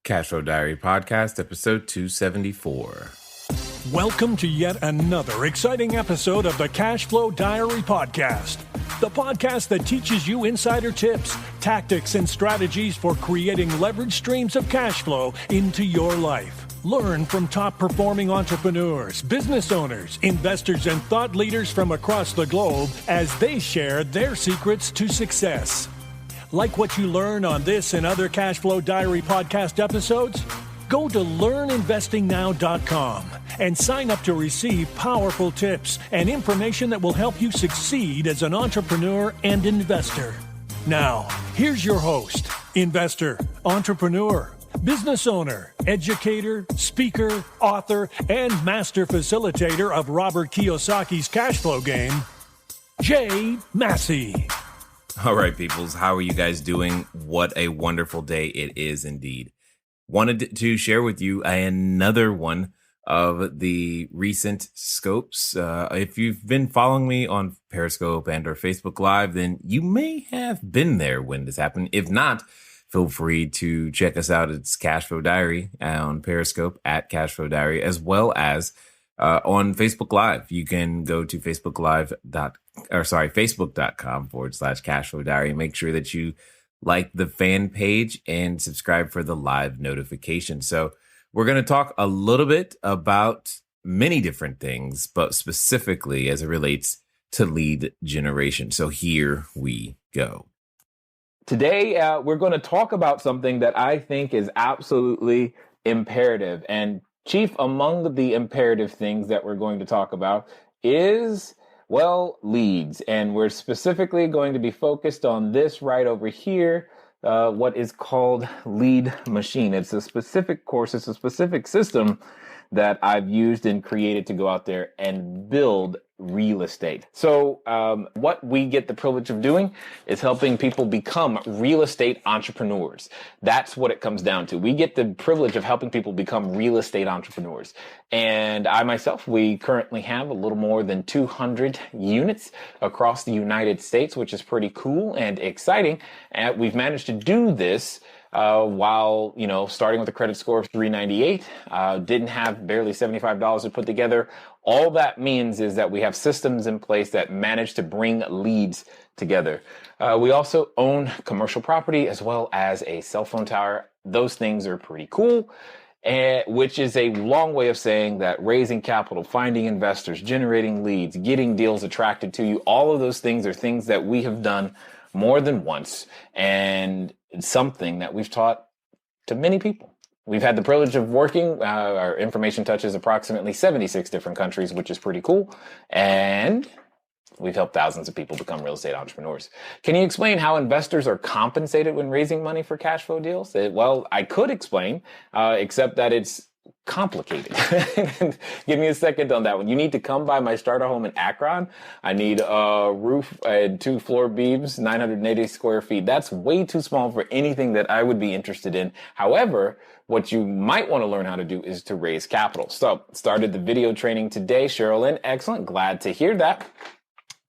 Cashflow Diary Podcast, episode 274. Welcome to yet another exciting episode of the Cashflow Diary Podcast, the podcast that teaches you insider tips, tactics, and strategies for creating leverage streams of cash flow into your life. Learn from top-performing entrepreneurs, business owners, investors, and thought leaders from across the globe as they share their secrets to success. Like what you learn on this and other Cashflow Diary podcast episodes? Go to learninvestingnow.com and sign up to receive powerful tips and information that will help you succeed as an entrepreneur and investor. Now, here's your host, investor, entrepreneur, business owner, educator, speaker, author, and master facilitator of Robert Kiyosaki's cash flow game, Jay Massey. All right, peoples, how are you guys doing? What a wonderful day it is indeed. Wanted to share with you another one of the recent scopes. If you've been following me on Periscope and or Facebook Live, then you may have been there when this happened. If not, feel free to check us out. It's Cashflow Diary on Periscope at Cashflow Diary, as well as on Facebook Live. You can go to facebook.com/Cashflow Diary and make sure that you like the fan page and subscribe for the live notification. So we're going to talk a little bit about many different things, but specifically as it relates to lead generation. So here we go. Today, we're going to talk about something that I think is absolutely imperative. And chief among the imperative things that we're going to talk about is, well, leads. And we're specifically going to be focused on this right over here, what is called Lead Machine. It's a specific course, it's a specific system that I've used and created to go out there and build real estate. So what we get the privilege of doing is helping people become real estate entrepreneurs. That's what it comes down to. We get the privilege of helping people become real estate entrepreneurs. And I myself, we currently have a little more than 200 units across the United States, which is pretty cool and exciting. And we've managed to do this while, starting with a credit score of 398, didn't have barely $75 to put together. All that means is that we have systems in place that manage to bring leads together. We also own commercial property as well as a cell phone tower. Those things are pretty cool, which is a long way of saying that raising capital, finding investors, generating leads, getting deals attracted to you, all of those things are things that we have done more than once, and it's something that we've taught to many people. We've had the privilege of working. Our information touches approximately 76 different countries, which is pretty cool. And we've helped thousands of people become real estate entrepreneurs. Can you explain how investors are compensated when raising money for cash flow deals? Well, I could explain, except that it's complicated. Give me a second on that one. You need to come by my starter home in Akron. I need a roof and 2 floor beams, 980 square feet. That's way too small for anything that I would be interested in. However, what you might want to learn how to do is to raise capital. So started the video training today. Sherilyn, excellent. Glad to hear that.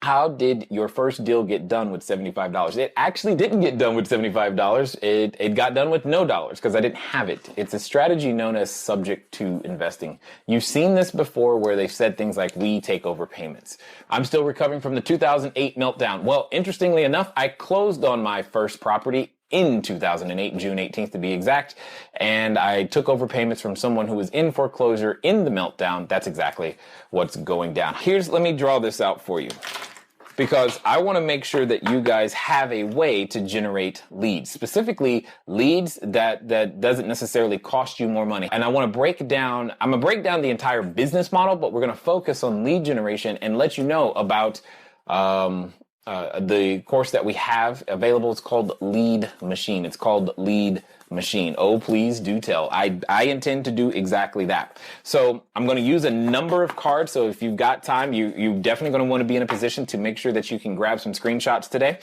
How did your first deal get done with $75? It actually didn't get done with $75. It got done with no dollars because I didn't have it. It's a strategy known as subject to investing. You've seen this before where they've said things like, we take over payments. I'm still recovering from the 2008 meltdown. Well, interestingly enough, I closed on my first property in 2008, June 18th to be exact. And I took over payments from someone who was in foreclosure in the meltdown. That's exactly what's going down. Let me draw this out for you, because I want to make sure that you guys have a way to generate leads, specifically leads that doesn't necessarily cost you more money. And I'm going to break down the entire business model, but we're going to focus on lead generation and let you know about the course that we have available. It's called Lead Machine. It's called Lead Machine. Oh, please do tell. I intend to do exactly that. So I'm going to use a number of cards. So if you've got time, you're definitely going to want to be in a position to make sure that you can grab some screenshots today,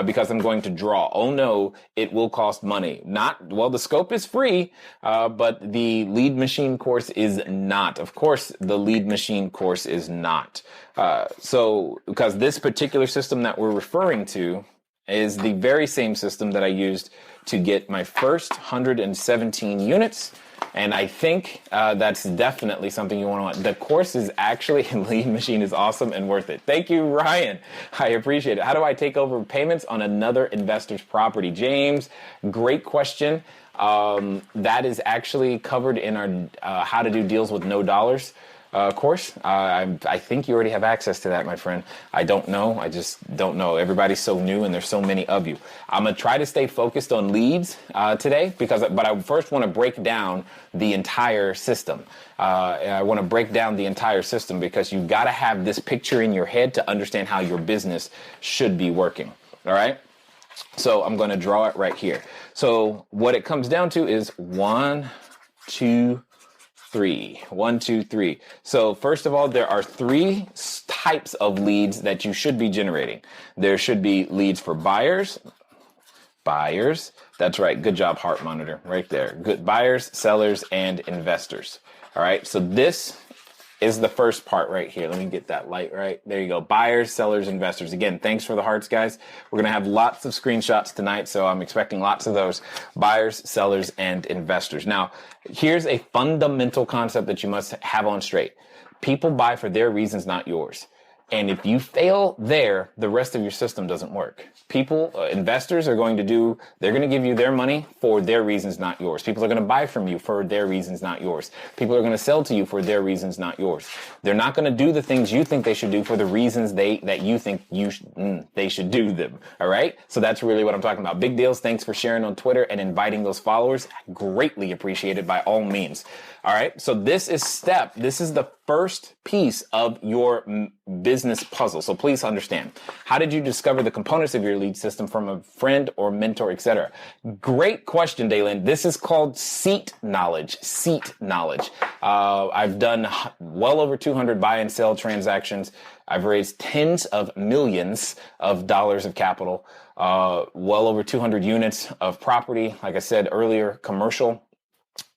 because I'm going to draw. Oh no, it will cost money. The scope is free, but the Lead Machine course is not. Of course, the Lead Machine course is not. Because this particular system that we're referring to is the very same system that I used to get my first 117 units. And I think that's definitely something you want to. The course is actually, Lead Machine is awesome and worth it. Thank you, Ryan. I appreciate it. How do I take over payments on another investor's property? James, great question. That is actually covered in our How to Do Deals with No Dollars course. I think you already have access to that, my friend. I don't know. I just don't know. Everybody's so new and there's so many of you. I'm going to try to stay focused on leads today but I first want to break down the entire system. I want to break down the entire system because you've got to have this picture in your head to understand how your business should be working. All right. So I'm going to draw it right here. So what it comes down to is 1, 2, 3. 1, 2, 3. So first of all, there are 3 types of leads that you should be generating. There should be leads for buyers. That's right. Good job, Heart Monitor, right there. Good buyers, sellers, and investors. All right. So this is the first part right here. Let me get that light right. There you go. Buyers, sellers, investors. Again, thanks for the hearts, guys. We're going to have lots of screenshots tonight, so I'm expecting lots of those. Buyers, sellers, and investors. Now, here's a fundamental concept that you must have on straight. People buy for their reasons, not yours. And if you fail there, the rest of your system doesn't work. Investors are going to they're going to give you their money for their reasons, not yours. People are going to buy from you for their reasons, not yours. People are going to sell to you for their reasons, not yours. They're not going to do the things you think they should do for the reasons that you think they should do them. All right. So that's really what I'm talking about. Big deals. Thanks for sharing on Twitter and inviting those followers. Greatly appreciated by all means. All right. So this is the first piece of your business puzzle. So please understand, how did you discover the components of your lead system from a friend or mentor, etc.? Great question, Daylin. This is called seat knowledge. I've done well over 200 buy and sell transactions. I've raised tens of millions of dollars of capital, well over 200 units of property. Like I said earlier, commercial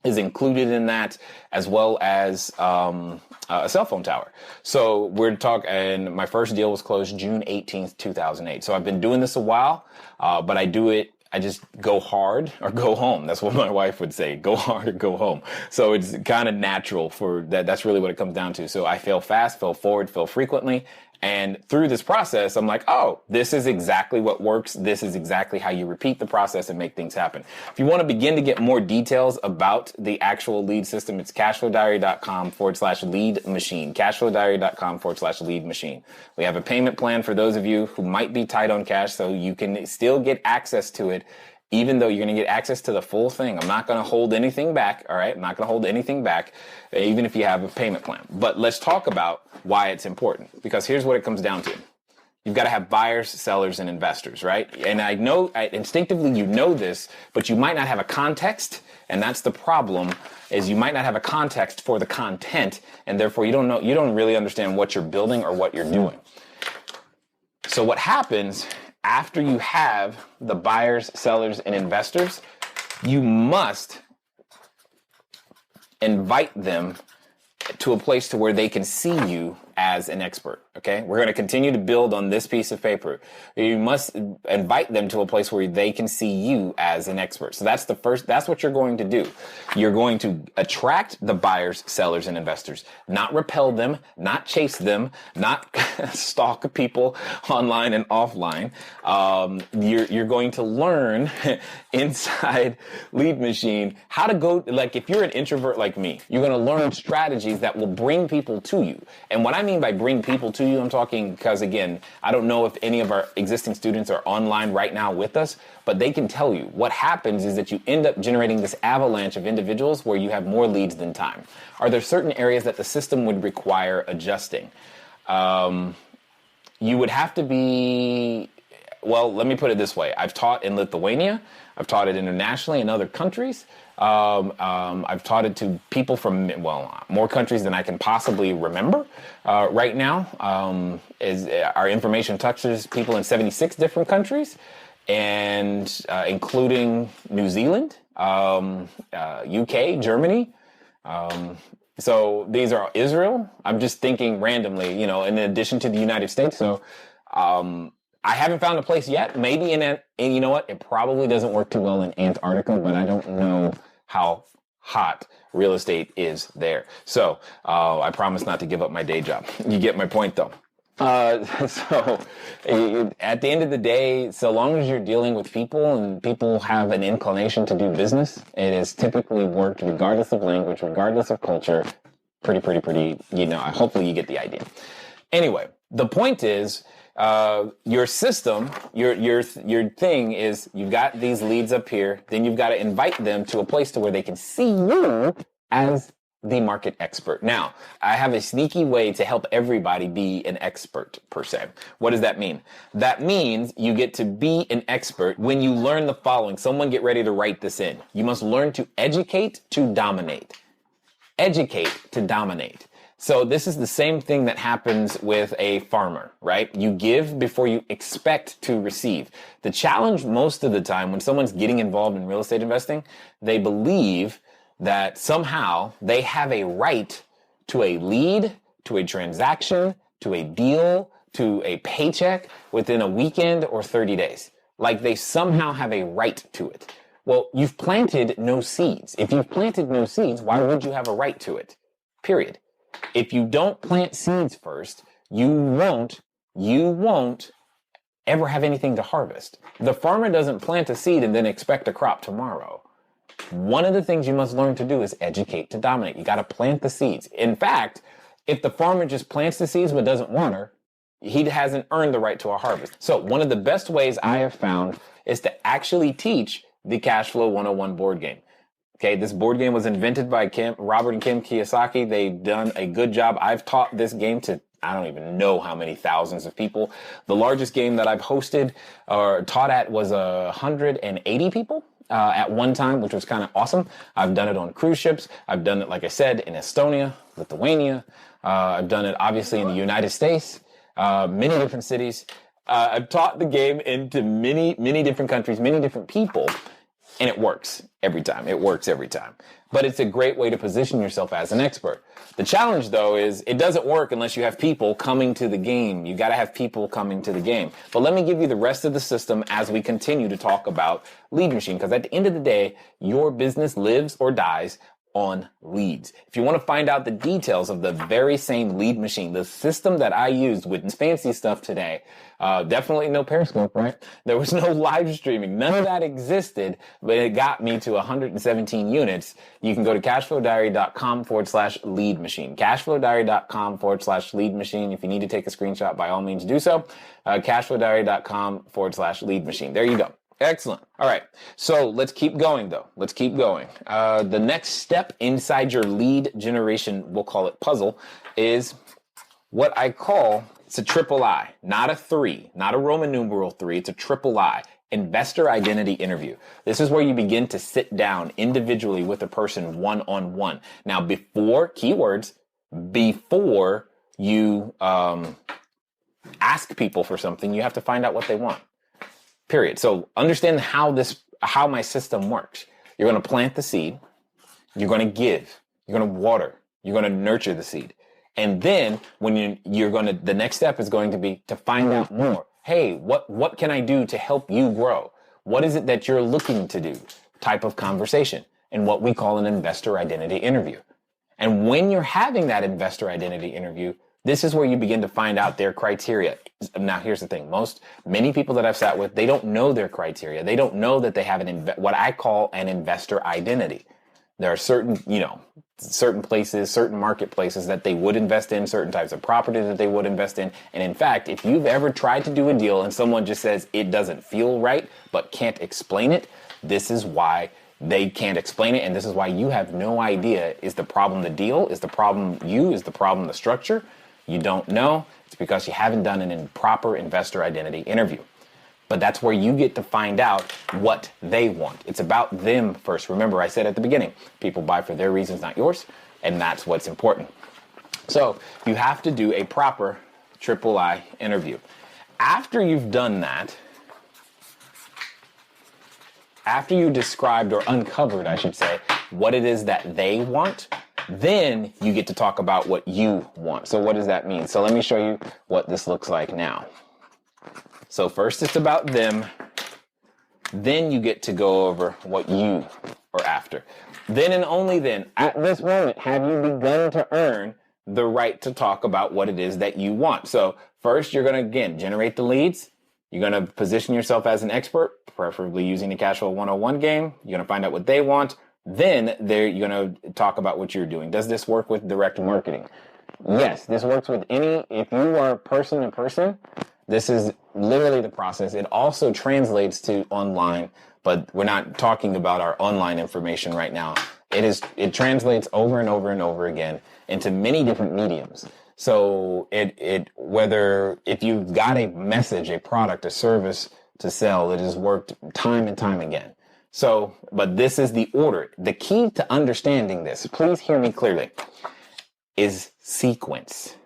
is included in that, as well as a cell phone tower. So we're talking, and my first deal was closed June 18th, 2008. So I've been doing this a while, but I just go hard or go home. That's what my wife would say, go hard or go home. So it's kind of natural for that. That's really what it comes down to. So I fail fast, fail forward, fail frequently. And through this process, I'm like, oh, this is exactly what works. This is exactly how you repeat the process and make things happen. If you want to begin to get more details about the actual lead system, it's cashflowdiary.com/lead machine. Cashflowdiary.com/lead machine. We have a payment plan for those of you who might be tight on cash, so you can still get access to it, even though you're going to get access to the full thing. I'm not going to hold anything back. All right. I'm not going to hold anything back, even if you have a payment plan. But let's talk about why it's important, because here's what it comes down to. You've got to have buyers, sellers, and investors, right? And I know instinctively you know this, but you might not have a context. And that's the problem, is you might not have a context for the content. And therefore you don't really understand what you're building or what you're doing. So what happens after you have the buyers, sellers, and investors, you must invite them to a place to where they can see you as an expert. Okay. We're going to continue to build on this piece of paper. You must invite them to a place where they can see you as an expert. So that's what you're going to do. You're going to attract the buyers, sellers, and investors, not repel them, not chase them, not stalk people online and offline. You're going to learn inside Lead Machine how to go, like if you're an introvert like me, you're going to learn strategies that will bring people to you. And what I mean by bring people to you, I'm talking because, again, I don't know if any of our existing students are online right now with us, but they can tell you what happens is that you end up generating this avalanche of individuals where you have more leads than time. Are there certain areas that the system would require adjusting? You would have to be, well, let me put it this way. I've taught in Lithuania. I've taught it internationally in other countries. I've taught it to people from, more countries than I can possibly remember right now. Our information touches people in 76 different countries, and including New Zealand, UK, Germany. So these are Israel. I'm just thinking randomly, in addition to the United States. So I haven't found a place yet. Maybe and you know what? It probably doesn't work too well in Antarctica, but I don't know how hot real estate is there. So I promise not to give up my day job. You get my point, though. So at the end of the day, so long as you're dealing with people and people have an inclination to do business, it has typically worked regardless of language, regardless of culture. Pretty, hopefully you get the idea. Anyway, the point is, your system, your thing is you've got these leads up here, then you've got to invite them to a place to where they can see you as the market expert. Now, I have a sneaky way to help everybody be an expert, per se. What does that mean? That means you get to be an expert when you learn the following. Someone get ready to write this in. You must learn to educate to dominate. Educate to dominate. So this is the same thing that happens with a farmer, right? You give before you expect to receive. The challenge most of the time when someone's getting involved in real estate investing, they believe that somehow they have a right to a lead, to a transaction, to a deal, to a paycheck within a weekend or 30 days. Like they somehow have a right to it. Well, you've planted no seeds. If you've planted no seeds, why would you have a right to it? Period. If you don't plant seeds first, you won't ever have anything to harvest. The farmer doesn't plant a seed and then expect a crop tomorrow. One of the things you must learn to do is educate to dominate. You got to plant the seeds. In fact, if the farmer just plants the seeds but doesn't water, he hasn't earned the right to a harvest. So one of the best ways I have found is to actually teach the Cashflow 101 board game. Okay, this board game was invented by Robert and Kim Kiyosaki. They've done a good job. I've taught this game to, I don't even know how many thousands of people. The largest game that I've hosted or taught at was 180 people at one time, which was kind of awesome. I've done it on cruise ships. I've done it, like I said, in Estonia, Lithuania. I've done it, obviously, in the United States, many different cities. I've taught the game into many different countries, many different people. And it works every time. It works every time. But it's a great way to position yourself as an expert. The challenge, though, is it doesn't work unless you have people coming to the game. You got to have people coming to the game. But let me give you the rest of the system as we continue to talk about Lead Machine. Because at the end of the day, your business lives or dies on leads. If you want to find out the details of the very same Lead Machine, the system that I used with fancy stuff today, definitely no Periscope, right? There was no live streaming. None of that existed, but it got me to 117 units. You can go to cashflowdiary.com/lead machine. Cashflowdiary.com/lead machine. If you need to take a screenshot, by all means do so. Cashflowdiary.com/lead machine. There you go. Excellent. All right. So let's keep going, though. Let's keep going. The next step inside your lead generation, we'll call it puzzle, is what I call, it's a triple I, not a 3, not a Roman numeral 3. It's a triple I, investor identity interview. This is where you begin to sit down individually with a person one-on-one. Now, before you ask people for something, you have to find out what they want. Period. So understand how my system works. You're going to plant the seed. You're going to give. You're going to water. You're going to nurture the seed. And then when the next step is going to be to find out more. Hey, what can I do to help you grow? What is it that you're looking to do? Type of conversation, and what we call an investor identity interview. And when you're having that investor identity interview, this is where you begin to find out their criteria. Now, here's the thing. Many people that I've sat with, they don't know their criteria. They don't know that they have what I call an investor identity. There are certain places, certain marketplaces that they would invest in, certain types of property that they would invest in. And in fact, if you've ever tried to do a deal and someone just says it doesn't feel right, but can't explain it, this is why they can't explain it. And this is why you have no idea. Is the problem the deal? Is the problem you? Is the problem the structure? You don't know. It's because you haven't done an improper investor identity interview. But that's where you get to find out what they want. It's about them first. Remember, I said at the beginning, people buy for their reasons, not yours. And that's what's important. So you have to do a proper triple I interview. After you've done that, after you described or uncovered, I should say, what it is that they want, then you get to talk about what you want. So what does that mean? So let me show you what this looks like now. So first it's about them. Then you get to go over what you are after. Then and only then, at this moment, have you begun to earn the right to talk about what it is that you want. So first, you're going to, again, generate the leads. You're going to position yourself as an expert, preferably using the Cash Flow 101 game. You're going to find out what they want. Then you're going to talk about what you're doing. Does this work with direct marketing? Yes, this works with if you are person to person, this is literally the process. It also translates to online, but we're not talking about our online information right now. It translates over and over and over again into many different mediums. So whether if you've got a message, a product, a service to sell, it has worked time and time again. So, but this is the order. The key to understanding this, please hear me clearly, is sequence.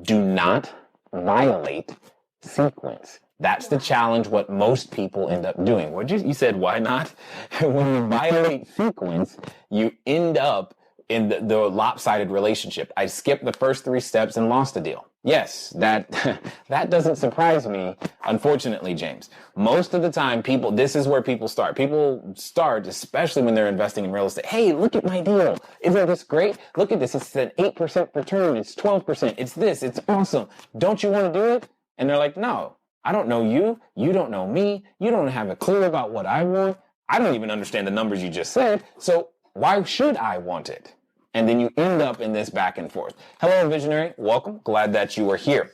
Do not violate sequence. That's the challenge, what most people end up doing. You said, why not? When you violate sequence, you end up in the lopsided relationship. I skipped the first 3 steps and lost the deal. Yes, that doesn't surprise me, unfortunately, James. Most of the time, this is where people start. People start, especially when they're investing in real estate. Hey, look at my deal. Isn't this great? Look at this. It's an 8% return. It's 12%. It's this. It's awesome. Don't you want to do it? And they're like, no, I don't know you. You don't know me. You don't have a clue about what I want. I don't even understand the numbers you just said. So why should I want it? And then you end up in this back and forth. Hello, Visionary. Welcome. Glad that you are here.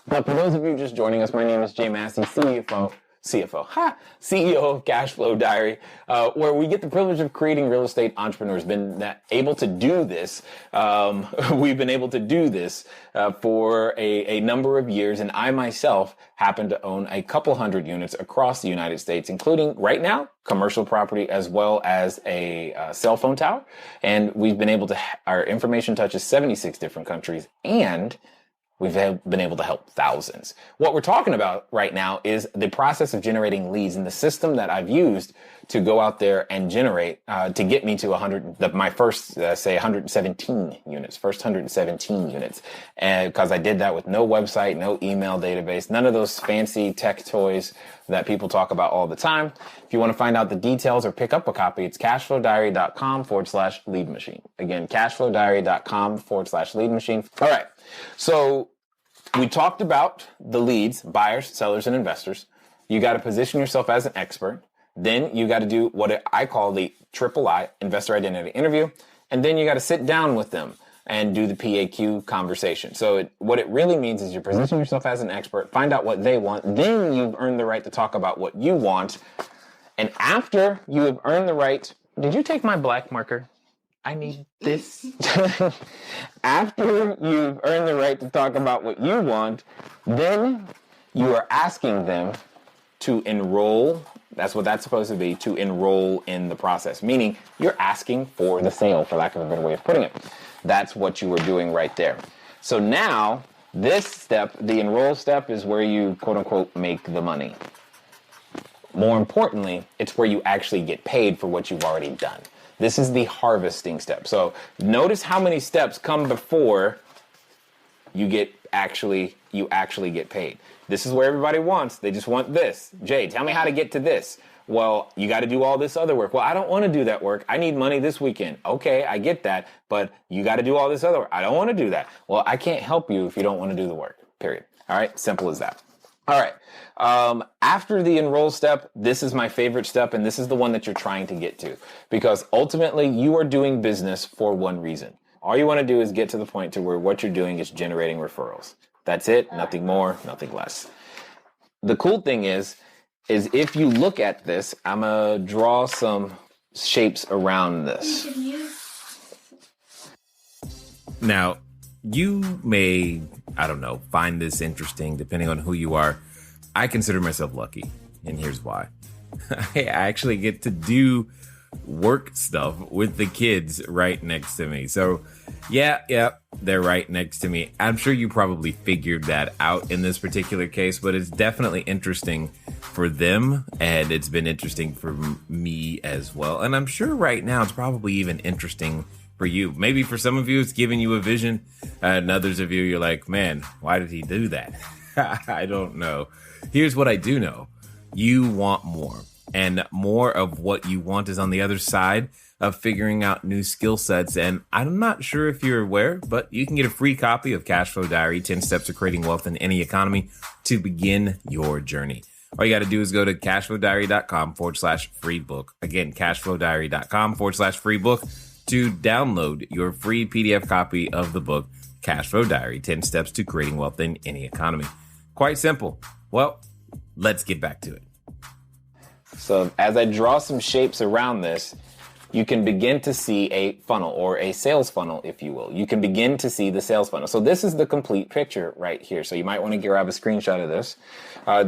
But for those of you just joining us, my name is Jay Massey, CEO of Cash Flow Diary, where we get the privilege of creating real estate entrepreneurs. Been able to do this. We've been able to do this for a number of years, and I myself happen to own a couple hundred units across the United States, including right now commercial property as well as a cell phone tower. And we've been able to. Our information touches 76 different countries, and we've been able to help thousands. What we're talking about right now is the process of generating leads and the system that I've used to go out there and generate to get me to my first, 117 units, And because I did that with no website, no email database, none of those fancy tech toys that people talk about all the time. If you want to find out the details or pick up a copy, it's cashflowdiary.com/lead machine. Again, cashflowdiary.com/lead machine. All right. So we talked about the leads, buyers, sellers, and investors. You got to position yourself as an expert. Then you got to do what I call the III, investor identity interview. And then you got to sit down with them and do the PAQ conversation. So what it really means is you position yourself as an expert, find out what they want. Then you've earned the right to talk about what you want. And after you have earned the right, did you take my black marker? I need this. After you've earned the right to talk about what you want, then you are asking them to enroll. That's what that's supposed to be, to enroll in the process. Meaning you're asking for the sale, for lack of a better way of putting it. That's what you are doing right there. So now this step, the enroll step, is where you quote unquote make the money. More importantly, it's where you actually get paid for what you've already done. This is the harvesting step. So notice how many steps come before you actually get paid. This is where everybody wants. They just want this. Jay, tell me how to get to this. Well, you got to do all this other work. Well, I don't want to do that work. I need money this weekend. Okay, I get that. But you got to do all this other work. I don't want to do that. Well, I can't help you if you don't want to do the work, period. All right, simple as that. All right. After the enroll step, this is my favorite step, and this is the one that you're trying to get to, because ultimately you are doing business for one reason. All you want to do is get to the point to where what you're doing is generating referrals. That's it. Nothing more, nothing less. The cool thing is if you look at this, I'm going to draw some shapes around this. Now, you may, I don't know, find this interesting depending on who you are. I consider myself lucky, and here's why. I actually get to do work stuff with the kids right next to me. So yeah, they're right next to me. I'm sure you probably figured that out in this particular case, but it's definitely interesting for them, and it's been interesting for me as well. And I'm sure right now it's probably even interesting for you. Maybe for some of you, it's giving you a vision, and others of you, you're like, man, why did he do that? I don't know. Here's what I do know. You want more, and more of what you want is on the other side of figuring out new skill sets. And I'm not sure if you're aware, but you can get a free copy of Cashflow Diary, 10 Steps to Creating Wealth in Any Economy, to begin your journey. All you got to do is go to cashflowdiary.com/free book. Again, cashflowdiary.com/free book to download your free PDF copy of the book, Cashflow Diary, 10 Steps to Creating Wealth in Any Economy. Quite simple. Well, let's get back to it. So as I draw some shapes around this, you can begin to see a funnel, or a sales funnel, if you will. You can begin to see the sales funnel. So this is the complete picture right here. So you might want to grab a screenshot of this.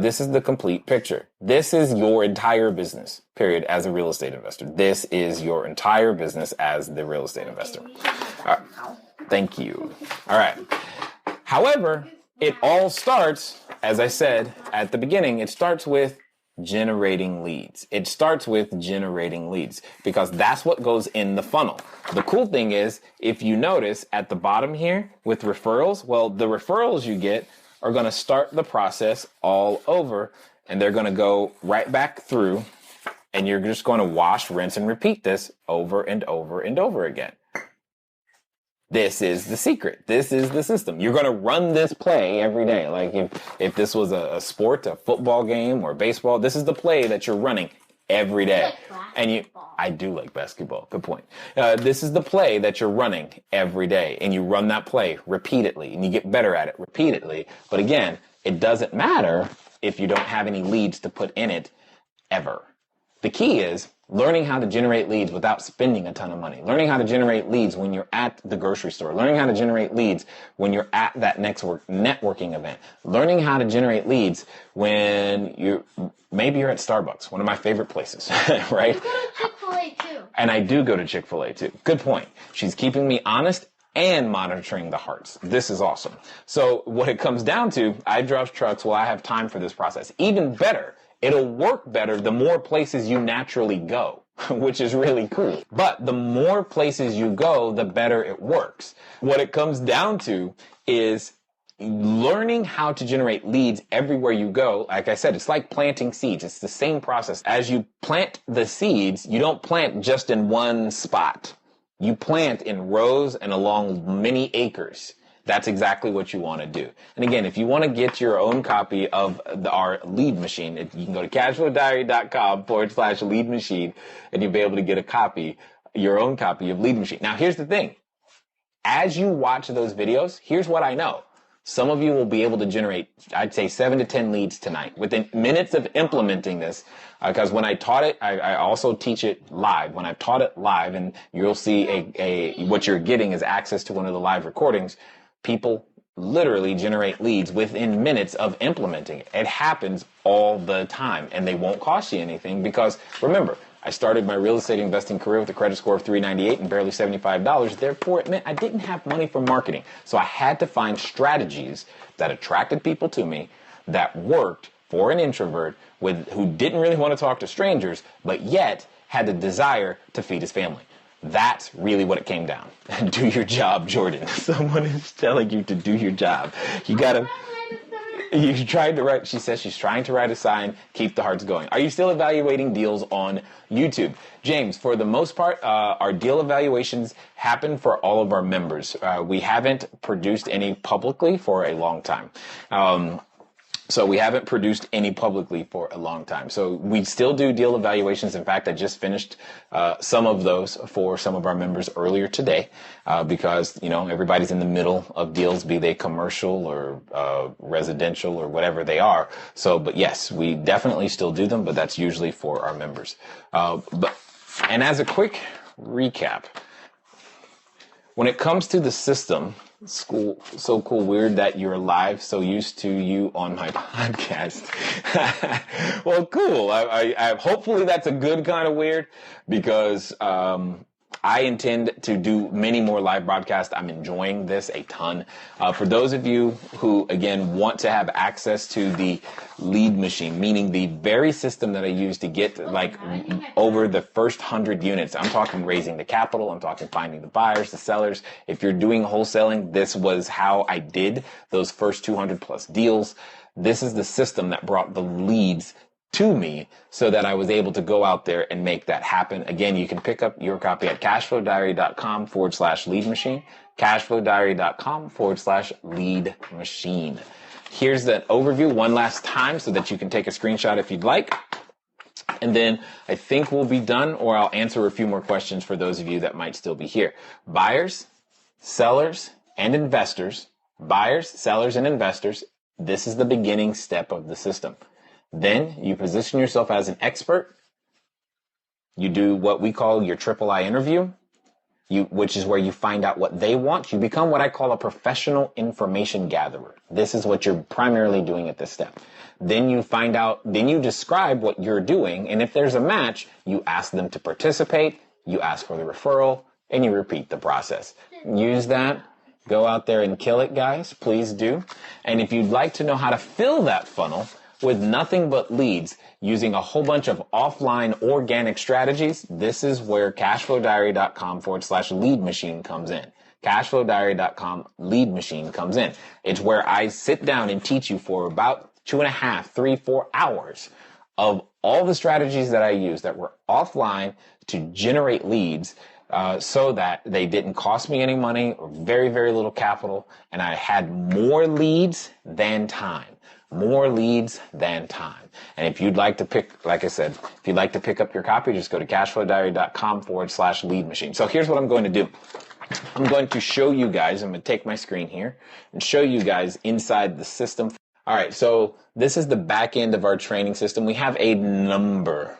This is the complete picture. This is your entire business, period, as a real estate investor. This is your entire business as the real estate investor. Thank you. All right. However, it all starts, as I said at the beginning, it starts with generating leads. It starts with generating leads because that's what goes in the funnel. The cool thing is, if you notice at the bottom here with referrals, well, the referrals you get are going to start the process all over, and they're going to go right back through, and you're just going to wash, rinse, and repeat this over and over and over again. This is the secret. This is the system. You're going to run this play every day. Like if this was a sport, a football game or baseball, this is the play that you're running every day. And I do like basketball. Good point. This is the play that you're running every day, and you run that play repeatedly, and you get better at it repeatedly. But again, it doesn't matter if you don't have any leads to put in it ever. The key is learning how to generate leads without spending a ton of money. Learning how to generate leads when you're at the grocery store. Learning how to generate leads when you're at that next networking event. Learning how to generate leads when maybe you're at Starbucks, one of my favorite places, right? You go to Chick-fil-A too. And I do go to Chick-fil-A too. Good point. She's keeping me honest and monitoring the hearts. This is awesome. So what it comes down to, I drive trucks. Well, I have time for this process. Even better, it'll work better the more places you naturally go, which is really cool. But the more places you go, the better it works. What it comes down to is learning how to generate leads everywhere you go. Like I said, it's like planting seeds. It's the same process. As you plant the seeds, you don't plant just in one spot. You plant in rows and along many acres. That's exactly what you want to do. And again, if you want to get your own copy of our lead machine, you can go to cashflowdiary.com/lead machine, and you'll be able to get your own copy of lead machine. Now, here's the thing. As you watch those videos, here's what I know. Some of you will be able to generate, I'd say 7 to 10 leads tonight within minutes of implementing this. Because when I taught it, I also teach it live. When I've taught it live, and you'll see what you're getting is access to one of the live recordings. People literally generate leads within minutes of implementing it. It happens all the time, and they won't cost you anything because, remember, I started my real estate investing career with a credit score of 398 and barely $75. Therefore, it meant I didn't have money for marketing. So I had to find strategies that attracted people to me, that worked for an introvert who didn't really want to talk to strangers, but yet had the desire to feed his family. That's really what it came down. Do your job, Jordan. Someone is telling you to do your job. She says she's trying to write a sign, keep the hearts going. Are you still evaluating deals on YouTube? James, for the most part, our deal evaluations happen for all of our members. We haven't produced any publicly for a long time. So we haven't produced any publicly for a long time. So we still do deal evaluations. In fact, I just finished some of those for some of our members earlier today because, everybody's in the middle of deals, be they commercial or residential or whatever they are. So, but yes, we definitely still do them, but that's usually for our members. And as a quick recap, when it comes to the system, so cool, weird that you're live, so used to you on my podcast. Well, cool. I hopefully that's a good kind of weird because I intend to do many more live broadcasts. I'm enjoying this a ton. For those of you who, again, want to have access to the lead machine, meaning the very system that I use to get over the first 100 units. I'm talking raising the capital. I'm talking finding the buyers, the sellers. If you're doing wholesaling, this was how I did those first 200 plus deals. This is the system that brought the leads to me so that I was able to go out there and make that happen. Again, you can pick up your copy at cashflowdiary.com/lead machine, cashflowdiary.com/lead machine. Here's that overview one last time so that you can take a screenshot if you'd like. And then I think we'll be done, or I'll answer a few more questions for those of you that might still be here. Buyers, sellers, and investors. Buyers, sellers, and investors. This is the beginning step of the system. Then you position yourself as an expert. You do what we call your triple-I interview, which is where you find out what they want. You become what I call a professional information gatherer. This is what you're primarily doing at this step. Then you find out, then you describe what you're doing. And if there's a match, you ask them to participate, you ask for the referral, and you repeat the process. Use that. Go out there and kill it, guys. Please do. And if you'd like to know how to fill that funnel with nothing but leads using a whole bunch of offline organic strategies, this is where cashflowdiary.com/lead machine comes in. Cashflowdiary.com lead machine comes in. It's where I sit down and teach you for about 2.5, 3, 4 hours of all the strategies that I use that were offline to generate leads, so that they didn't cost me any money or very, very little capital. And I had more leads than time. More leads than time. And if you'd like to pick, like I said, if you'd like to pick up your copy, just go to cashflowdiary.com/lead machine. So here's what I'm going to do. I'm going to show you guys, I'm going to take my screen here and show you guys inside the system. All right, so this is the back end of our training system. We have a number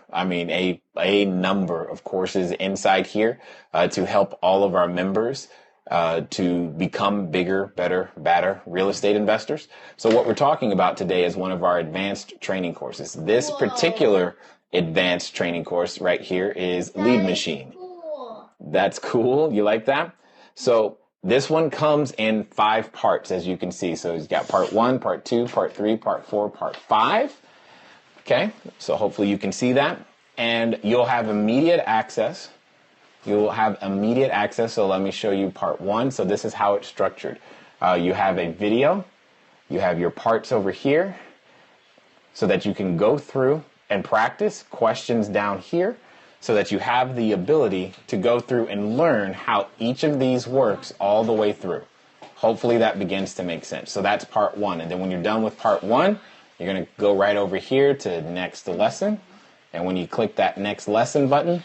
of courses inside here to help all of our members to become bigger, better, badder real estate investors. So what we're talking about today is one of our advanced training courses. This particular advanced training course right here is Lead Machine. Cool. That's cool. You like that? So this one comes in 5 parts, as you can see. So it's got part 1, part 2, part 3, part 4, part 5. Okay, so hopefully you can see that. And you'll have immediate access. So let me show you part 1. So this is how it's structured. You have a video. You have your parts over here so that you can go through and practice questions down here, so that you have the ability to go through and learn how each of these works all the way through. Hopefully that begins to make sense. So that's part 1. And then when you're done with part 1, you're going to go right over here to next lesson. And when you click that next lesson button,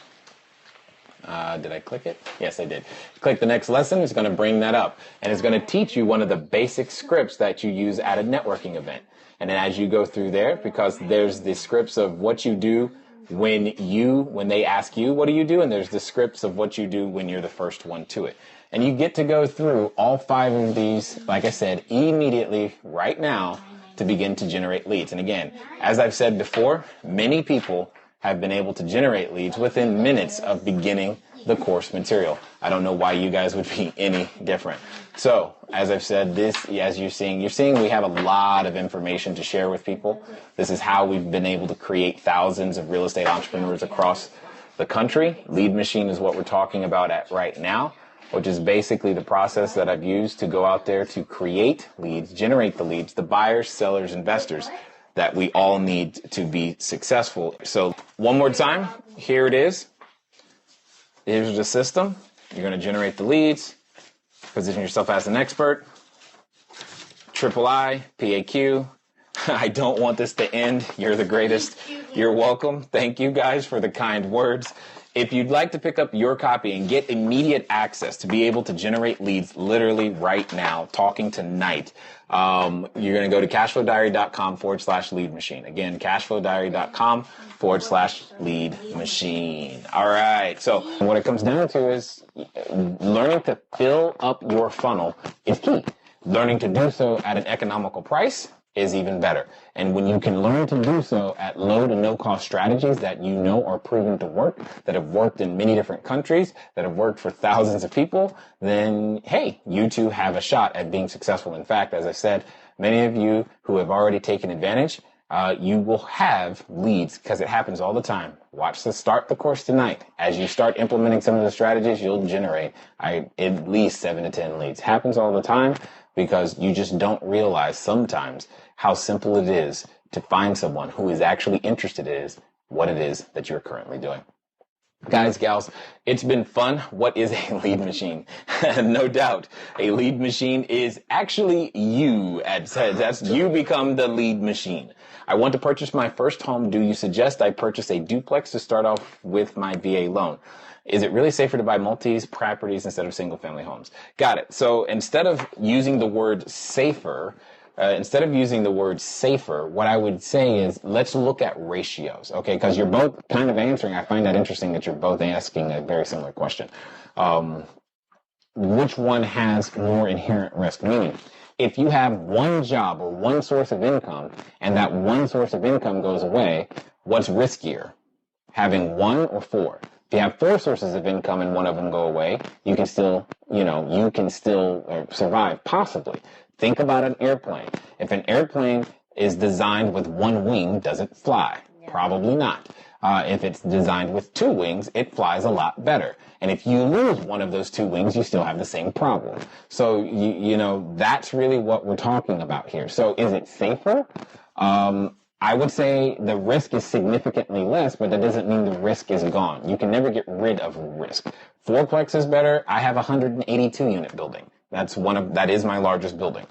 did I click it? Yes, I did. Click the next lesson. It's going to bring that up. And it's going to teach you one of the basic scripts that you use at a networking event. And then as you go through there, because there's the scripts of what you do when they ask you, what do you do? And there's the scripts of what you do when you're the first one to it. And you get to go through all 5 of these, like I said, immediately right now to begin to generate leads. And again, as I've said before, many people have been able to generate leads within minutes of beginning the course material. I don't know why you guys would be any different. So, as I've said, as you're seeing we have a lot of information to share with people. This is how we've been able to create thousands of real estate entrepreneurs across the country. Lead Machine is what we're talking about at right now, which is basically the process that I've used to go out there to create leads, generate the leads, the buyers, sellers, investors that we all need to be successful. So one more time, here it is. Here's the system. You're going to generate the leads, position yourself as an expert, triple-I, PAQ. I don't want this to end. You're the greatest. You're welcome. Thank you guys for the kind words. If you'd like to pick up your copy and get immediate access to be able to generate leads literally right now, talking tonight, you're going to go to cashflowdiary.com/lead machine. Again, cashflowdiary.com/lead machine. All right. So what it comes down to is learning to fill up your funnel is key. Learning to do so at an economical price is even better. And when you can learn to do so at low to no cost strategies that you know are proven to work, that have worked in many different countries, that have worked for thousands of people, then hey, you too have a shot at being successful. In fact, as I said, many of you who have already taken advantage you will have leads because it happens all the time. Watch the start the course tonight. As you start implementing some of the strategies, you'll generate at least 7 to 10 leads. Happens all the time because you just don't realize sometimes how simple it is to find someone who is actually interested in what it is that you're currently doing. Guys, gals, it's been fun. What is a lead machine? No doubt, a lead machine is actually you. That's you become the lead machine. I want to purchase my first home. Do you suggest I purchase a duplex to start off with my VA loan? Is it really safer to buy properties instead of single family homes? Got it. So instead of using the word safer, what I would say is let's look at ratios, okay? Because you're both kind of answering. I find that interesting that you're both asking a very similar question. Which one has more inherent risk? Meaning, if you have one job or one source of income and that one source of income goes away, what's riskier? Having one or four? If you have 4 sources of income and one of them go away, you can still survive, possibly. Think about an airplane. If an airplane is designed with one wing, does it fly? Yeah. Probably not. If it's designed with 2 wings, it flies a lot better. And if you lose one of those 2 wings, you still have the same problem. So, that's really what we're talking about here. So is it safer? I would say the risk is significantly less, but that doesn't mean the risk is gone. You can never get rid of risk. 4-plex is better. I have a 182 unit building. That is my largest building.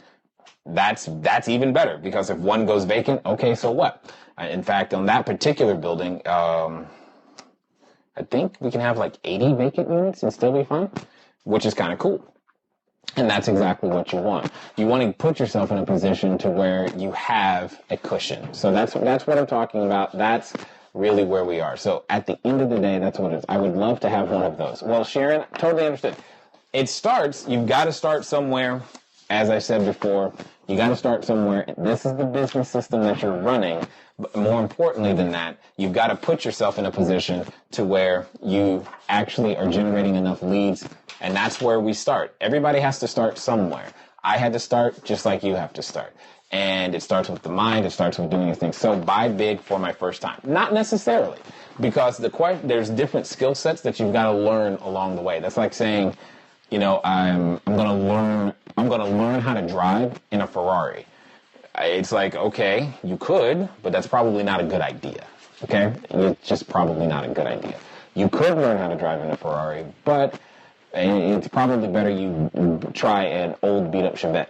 That's even better because if one goes vacant, okay, so what? In fact, on that particular building, I think we can have like 80 vacant units and still be fine, which is kind of cool. And that's exactly what you want. You want to put yourself in a position to where you have a cushion. So that's what I'm talking about. That's really where we are. So at the end of the day, that's what it is. I would love to have one of those. Well, Sharon, totally understood. You've got to start somewhere. As I said before, you got to start somewhere. This is the business system that you're running. But more importantly than that, you've got to put yourself in a position to where you actually are generating enough leads. And that's where we start. Everybody has to start somewhere. I had to start just like you have to start. And it starts with the mind. It starts with doing these things. So buy big for my first time. Not necessarily, because there's different skill sets that you've got to learn along the way. That's like saying, I'm going to learn how to drive in a Ferrari. It's like, okay, you could, but that's probably not a good idea. Okay? It's just probably not a good idea. You could learn how to drive in a Ferrari, but it's probably better you try an old beat-up Chevette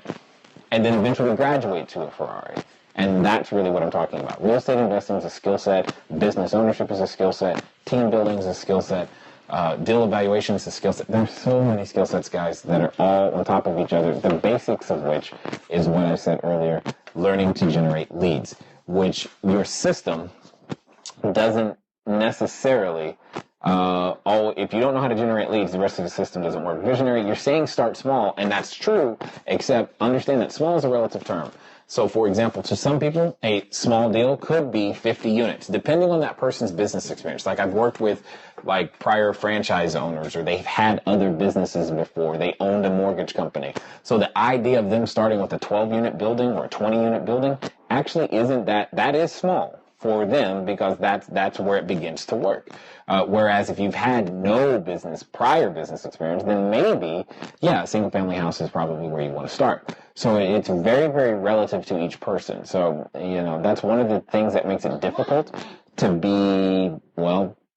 and then eventually graduate to a Ferrari. And that's really what I'm talking about. Real estate investing is a skill set. Business ownership is a skill set. Team building is a skill set. Deal evaluation is a skill set. There's so many skill sets, guys, that are all on top of each other. The basics of which is what I said earlier, learning to generate leads, which your system doesn't necessarily if you don't know how to generate leads, the rest of the system doesn't work. Visionary, you're saying start small, and that's true, except understand that small is a relative term. So, for example, to some people, a small deal could be 50 units, depending on that person's business experience. Like I've worked with prior franchise owners, or they've had other businesses before. They owned a mortgage company. So the idea of them starting with a 12-unit building or a 20-unit building actually isn't that is small for them, because that's where it begins to work. Whereas if you've had no prior business experience, then maybe, a single family house is probably where you want to start. So it's very, very relative to each person. So, that's one of the things that makes it difficult to be,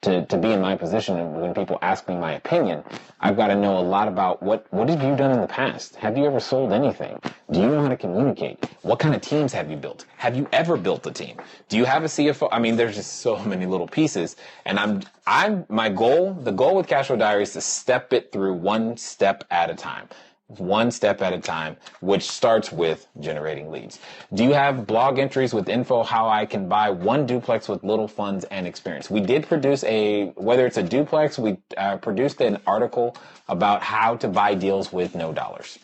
to be in my position. And when people ask me my opinion, I've got to know a lot about what have you done in the past? Have you ever sold anything? Do you know how to communicate? What kind of teams have you built? Have you ever built a team? Do you have a CFO? I mean, there's just so many little pieces. And the goal with Cashflow Diary is to step it through one step at a time. One step at a time, which starts with generating leads. Do you have blog entries with info how I can buy one duplex with little funds and experience? We did produce whether it's a duplex, we produced an article about how to buy deals with no dollars.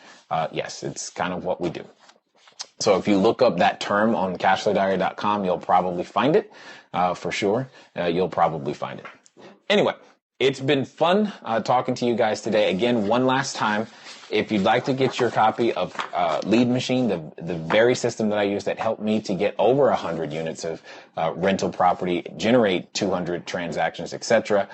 Yes, it's kind of what we do. So if you look up that term on cashflowdiary.com, you'll probably find it for sure. You'll probably find it. Anyway, It's been fun talking to you guys today. Again, one last time, if you'd like to get your copy of Lead Machine, the very system that I use that helped me to get over 100 units of rental property, generate 200 transactions, etc.,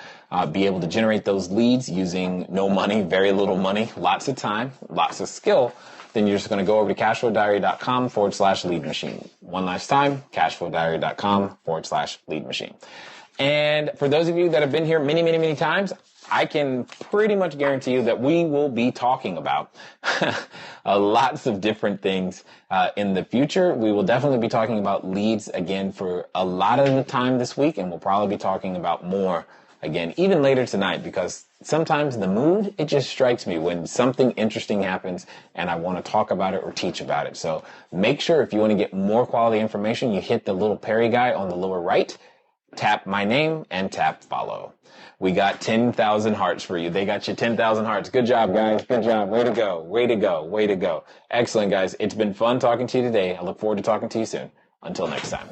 be able to generate those leads using no money, very little money, lots of time, lots of skill, then you're just going to go over to cashflowdiary.com/lead machine. One last time, cashflowdiary.com/lead machine. And for those of you that have been here many, many, many times, I can pretty much guarantee you that we will be talking about lots of different things in the future. We will definitely be talking about leads again for a lot of the time this week, and we'll probably be talking about more again, even later tonight, because sometimes the mood, it just strikes me when something interesting happens and I want to talk about it or teach about it. So make sure if you want to get more quality information, you hit the little Perry guy on the lower right, tap my name, and tap follow. We got 10,000 hearts for you. They got you 10,000 hearts. Good job, guys. Good job. Way to go. Way to go. Way to go. Excellent, guys. It's been fun talking to you today. I look forward to talking to you soon. Until next time.